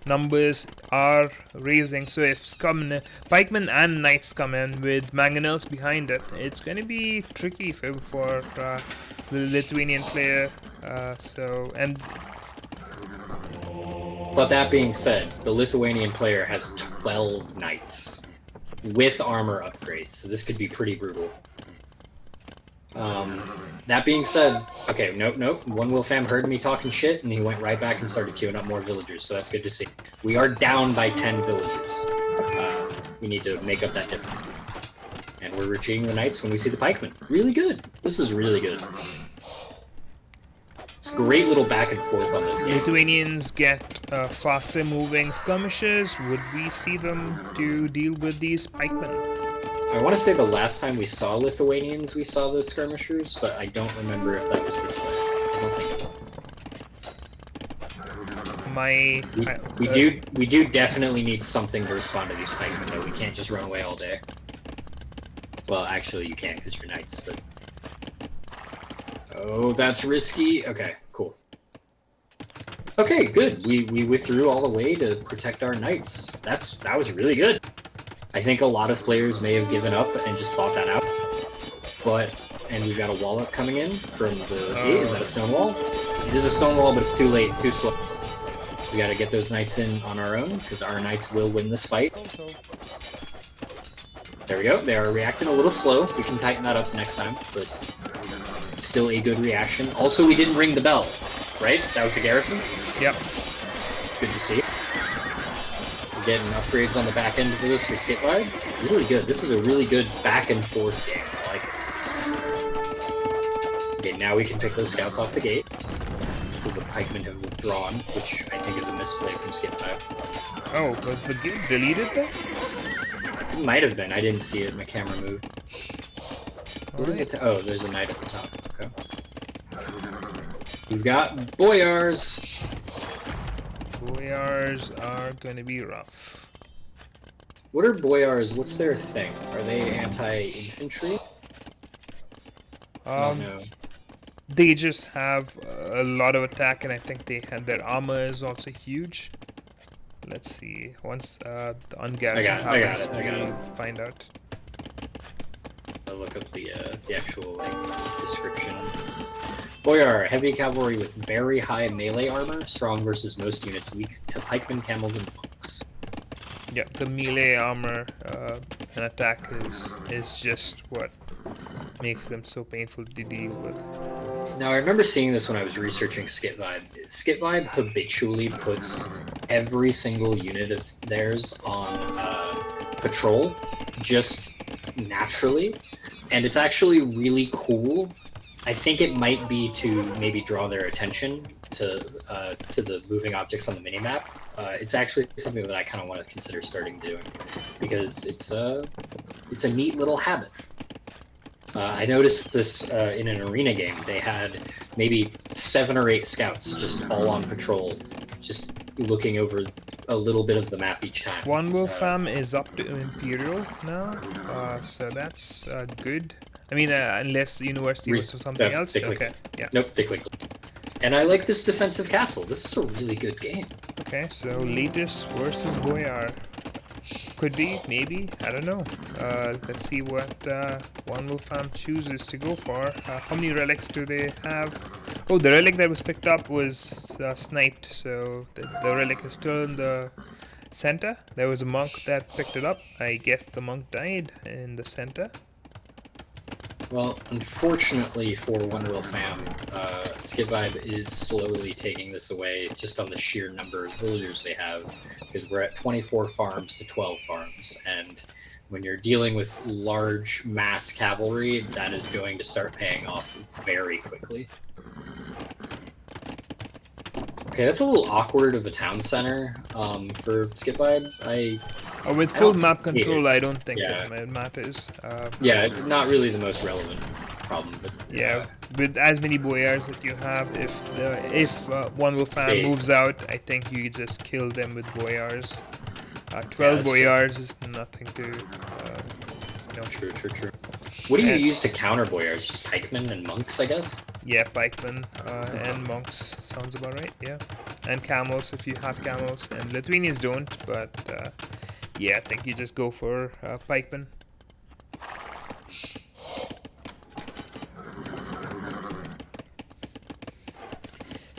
numbers are raising. So if pikemen and knights come in with mangonels behind it, it's going to be tricky for the Lithuanian player. But that being said, the Lithuanian player has 12 knights with armor upgrades, so this could be pretty brutal. That being said, okay, nope. OneWillFam heard me talking shit, and he went right back and started queuing up more villagers, so that's good to see. We are down by 10 villagers. We need to make up that difference. And we're retreating the knights when we see the pikemen. Really good. This is really good. It's a great little back and forth on this game. Lithuanians get faster moving skirmishers. Would we see them to deal with these pikemen? I want to say the last time we saw Lithuanians, we saw those skirmishers, but I don't remember if that was this way. I don't think it was. We do definitely need something to respond to these pikemen, though. We can't just run away all day. Well, actually, you can because you're knights, but... Oh, that's risky. Okay, cool. Okay, good. We withdrew all the way to protect our knights. That was really good. I think a lot of players may have given up and just fought that out. And we've got a wall up coming in from the gate. Is that a stone wall? It is a stone wall, but it's too late, too slow. We gotta get those knights in on our own, because our knights will win this fight. There we go. They are reacting a little slow. We can tighten that up next time, but still a good reaction. Also, we didn't ring the bell, right? That was the garrison? Yep. Good to see. We're getting upgrades on the back end for this for skitvibe. Really good. This is a really good back and forth game. I like it. Okay, now we can pick those scouts off the gate, because the pikemen have withdrawn, which I think is a misplay from skitvibe. Oh, was the gate deleted then? It might have been. I didn't see it. My camera moved. What is it? Oh, there's a knight at the top. Okay. We've got boyars. Boyars are going to be rough. What are boyars? What's their thing? Are they anti-infantry? Oh no. They just have a lot of attack, and I think their armor is also huge. Let's see. Once the ungarrison happens, I got it. we'll find out. I'll look up the actual description. Boyar, heavy cavalry with very high melee armor, strong versus most units, weak to pikemen, camels, and monks. Yeah, the melee armor and attack is just what makes them so painful to deal with. Now, I remember seeing this when I was researching skitvibe. Skitvibe habitually puts every single unit of theirs on patrol, just naturally, and it's actually really cool. I think it might be to maybe draw their attention to the moving objects on the minimap. It's actually something that I kind of want to consider starting doing, because it's a neat little habit. I noticed this in an arena game. They had maybe 7 or 8 scouts just all on patrol, just looking over a little bit of the map each time. OneWillFam is up to Imperial now, so that's good. I mean, unless University was for something else. Okay, yeah. Nope, they clicked. And I like this defensive castle. This is a really good game. Okay, so Latest versus Boyar. Could be, maybe, I don't know. Let's see what OneWillFam chooses to go for. How many relics do they have? Oh, the relic that was picked up was sniped, so the relic is still in the center. There was a monk that picked it up. I guess the monk died in the center. Well, unfortunately for OneWillFam, skitvibe is slowly taking this away just on the sheer number of villagers they have, because we're at 24 farms to 12 farms, and when you're dealing with large mass cavalry, that is going to start paying off very quickly. Okay, that's a little awkward of a town center for skitvibe. With full map control, I don't think that matters. Yeah, not really the most relevant problem, but yeah, with as many boyars that you have, if OneWillFam moves out, I think you just kill them with boyars. 12 boyars is nothing to. True. What do you use to counter boyars? Just pikemen and monks, I guess. Yeah, pikemen and monks sounds about right. Yeah, and camels if you have camels, and Lithuanians don't, but. Yeah, I think you just go for pikemen.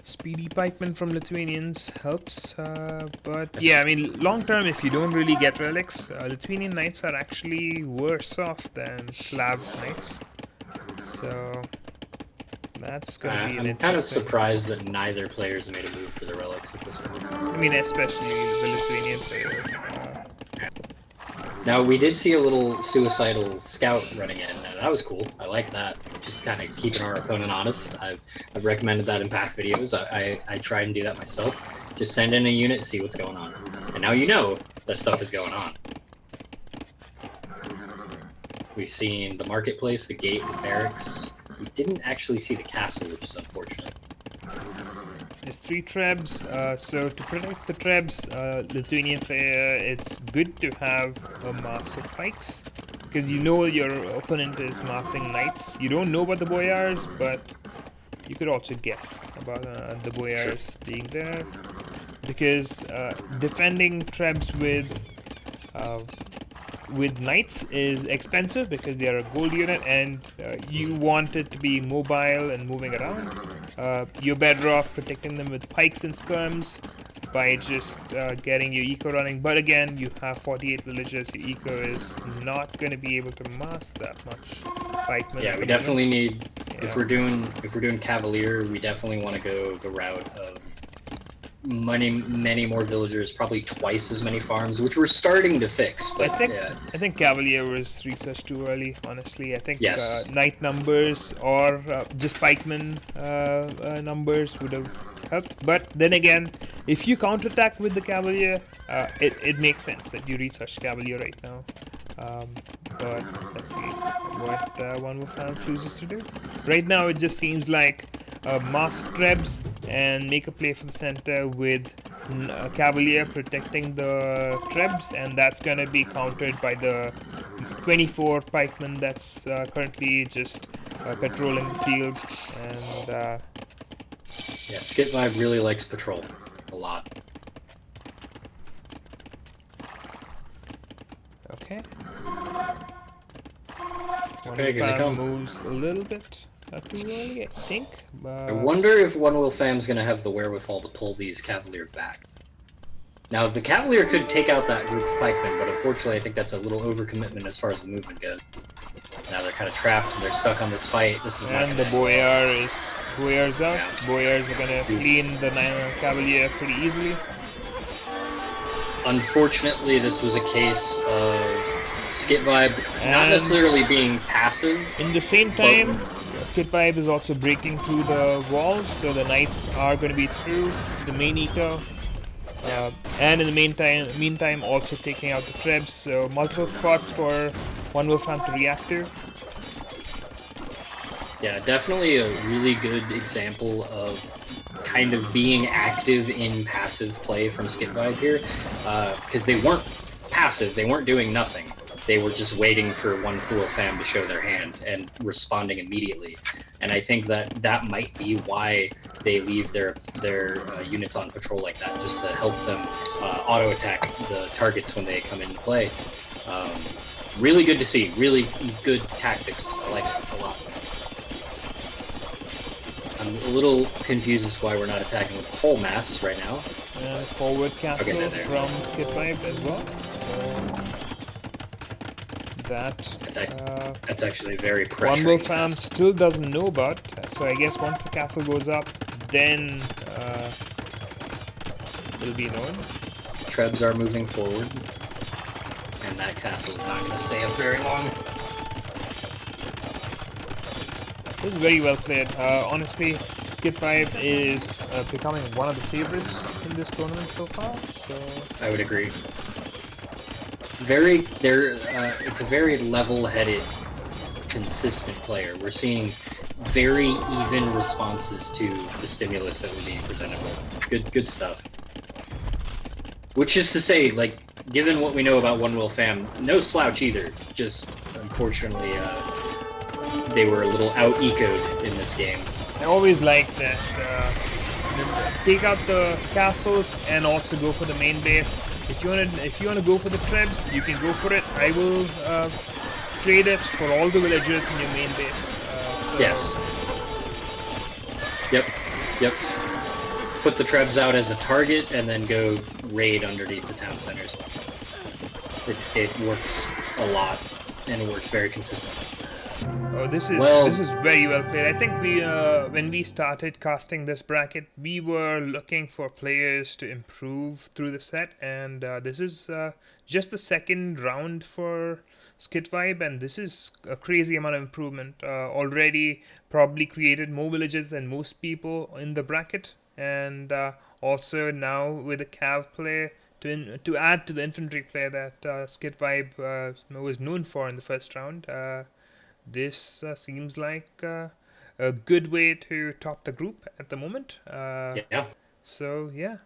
Speedy pikemen from Lithuanians helps, but yeah, I mean, long term, if you don't really get relics, Lithuanian knights are actually worse off than Slav knights. So that's gonna be. I'm kind of surprised that neither players made a move for the relics at this point. I mean, especially the Lithuanian player. Now, we did see a little suicidal scout running in. That was cool. I like that. Just kind of keeping our opponent honest. I've recommended that in past videos. I try and do that myself. Just send in a unit, see what's going on. And now you know that stuff is going on. We've seen the marketplace, the gate, the barracks. We didn't actually see the castle, which is unfortunate. There's 3 trebs, so to protect the trebs, Lithuanian player, it's good to have a mass of pikes, because you know your opponent is massing knights. You don't know about the boyars, but you could also guess about the boyars being there, because defending trebs with knights is expensive because they are a gold unit, and you want it to be mobile and moving around. You're better off protecting them with pikes and skirms by just getting your eco running. But again, you have 48 villagers. Your eco is not going to be able to mass that much pikemen. Yeah, we definitely need. Yeah. If we're doing cavalier, we definitely want to go the route of many more villagers, probably twice as many farms, which we're starting to fix. But I think Cavalier was researched too early, honestly. I think knight numbers or just pikemen numbers would have helped. But then again, if you counterattack with the Cavalier, it makes sense that you research Cavalier right now. But let's see what OneWillFam chooses to do. Right now, it just seems like mass trebs and make a play for the center with Cavalier protecting the trebs, and that's gonna be countered by the 24 pikemen that's currently just patrolling the field. And yeah, skitvibe really likes patrol a lot. Okay. Okay, here they come. Moves a little bit too early, I think. I wonder if OneWillFam's going to have the wherewithal to pull these Cavalier back. Now, the Cavalier could take out that group of pikemen, but unfortunately I think that's a little overcommitment as far as the movement goes. Now they're kind of trapped and they're stuck on this fight. This is and the Boyar's out. Yeah. Boyars are going to clean the Cavalier pretty easily. Unfortunately, this was a case of skitvibe not necessarily being passive. In the same time, skitvibe is also breaking through the walls, so the knights are going to be through the main eco. And in the meantime, also taking out the trebs, so multiple spots for OneWillFam to react to. Yeah, definitely a really good example of kind of being active in passive play from skitvibe here, because they weren't passive, they weren't doing nothing. They were just waiting for OneWillFam to show their hand and responding immediately. And I think that might be why they leave their units on patrol like that, just to help them auto attack the targets when they come into play. Really good to see. Really good tactics. I like it a lot. I'm a little confused as to why we're not attacking with the whole mass right now. Forward castle Okay, from skitvibe as well. That's actually very pressuring. OneWillFam still doesn't know about, so I guess once the castle goes up, then it'll be known. Trebs are moving forward, and that castle is not going to stay up very long. This is very well played. Honestly, skitvibe is becoming one of the favorites in this tournament so far. So I would agree. It's a very level-headed, consistent player. We're seeing very even responses to the stimulus that we're being presented with. Good stuff. Which is to say, like, given what we know about OneWillFam, no slouch either. Just unfortunately, they were a little out-ecoed in this game. I always like that. Take out the castles and also go for the main base. If you wanna go for the trebs, you can go for it. I will trade it for all the villagers in your main base. Yes. Yep. Put the trebs out as a target and then go raid underneath the town centers. It works a lot, and it works very consistently. Oh, this is very well played. I think when we started casting this bracket, we were looking for players to improve through the set, and this is just the second round for skitvibe, and this is a crazy amount of improvement. Already probably created more villages than most people in the bracket, and also now with the cav play to add to the infantry play that skitvibe was known for in the first round. This seems like a good way to top the group at the moment. Yeah. So yeah,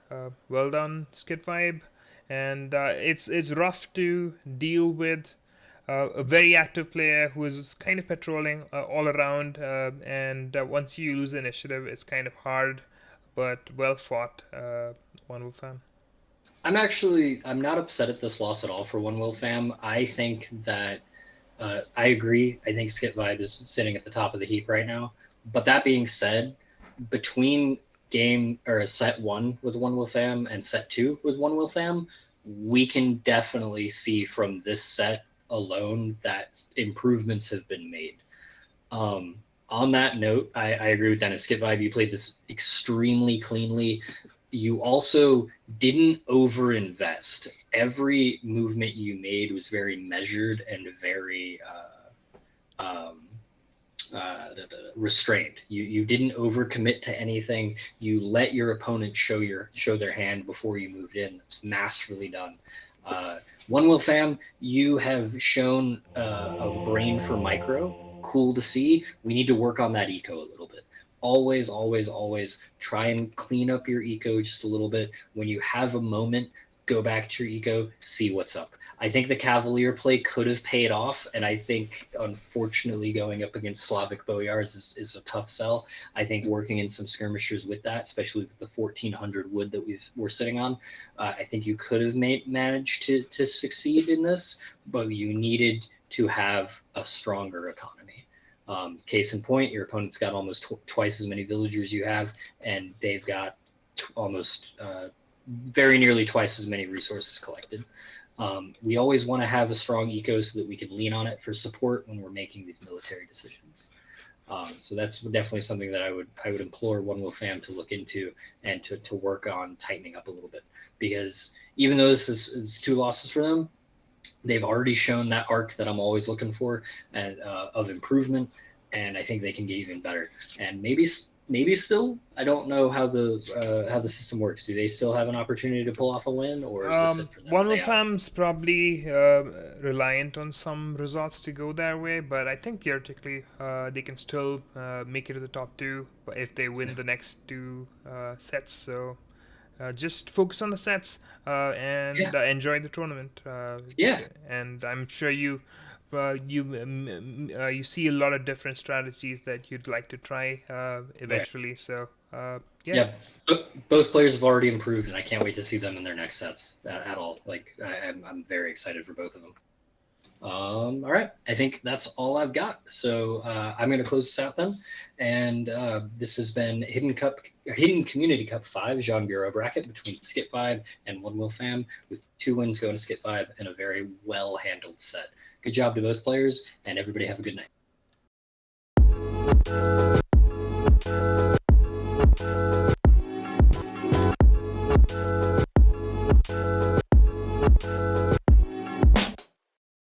well done, skitvibe, and it's rough to deal with a very active player who is kind of patrolling all around, and once you lose initiative, it's kind of hard, but well fought, OneWillFam. I'm not upset at this loss at all for OneWillFam. I think that I agree. I think skitvibe is sitting at the top of the heap right now. But that being said, between set 1 with OneWillFam and set 2 with OneWillFam, we can definitely see from this set alone that improvements have been made. On that note, I agree with Dennis. skitvibe, you played this extremely cleanly. You also didn't overinvest. Every movement you made was very measured and very restrained. You didn't overcommit to anything. You let your opponent show their hand before you moved in. It's masterfully done. OneWillFam, you have shown a brain for micro. Cool to see. We need to work on that eco a little bit. Always try and clean up your eco just a little bit. When you have a moment, go back to your eco, see what's up. I think the Cavalier play could have paid off, and I think, unfortunately, going up against Slavic Boyars is a tough sell. I think working in some skirmishers with that, especially with the 1,400 wood that we're sitting on, I think you could have managed to succeed in this, but you needed to have a stronger economy. Case in point, your opponent's got almost twice as many villagers you have, and they've got almost very nearly twice as many resources collected. We always want to have a strong eco so that we can lean on it for support when we're making these military decisions. So that's definitely something that I would implore OneWillFam to look into and to work on tightening up a little bit, because even though this is 2 losses for them, they've already shown that arc that I'm always looking for of improvement. and I think they can get even better. And maybe still, I don't know how the system works. Do they still have an opportunity to pull off a win, or is this it for them? Are they out? OneWillFam's probably reliant on some results to go their way, but I think theoretically they can still make it to the top two if they win the next two sets. So just focus on the sets and Yeah, enjoy the tournament. yeah, And I'm sure you see a lot of different strategies that you'd like to try right. eventually. So yeah. Yeah. Both players have already improved, and I can't wait to see them in their next sets at all. Like I'm very excited for both of them. All right, I think that's all I've got. So I'm going to close this out then. And this has been Hidden Community Cup 5 Jean Bureau bracket between skitvibe and OneWillFam, with 2 wins going to skitvibe and a very well handled set. Good job to both players, and everybody have a good night.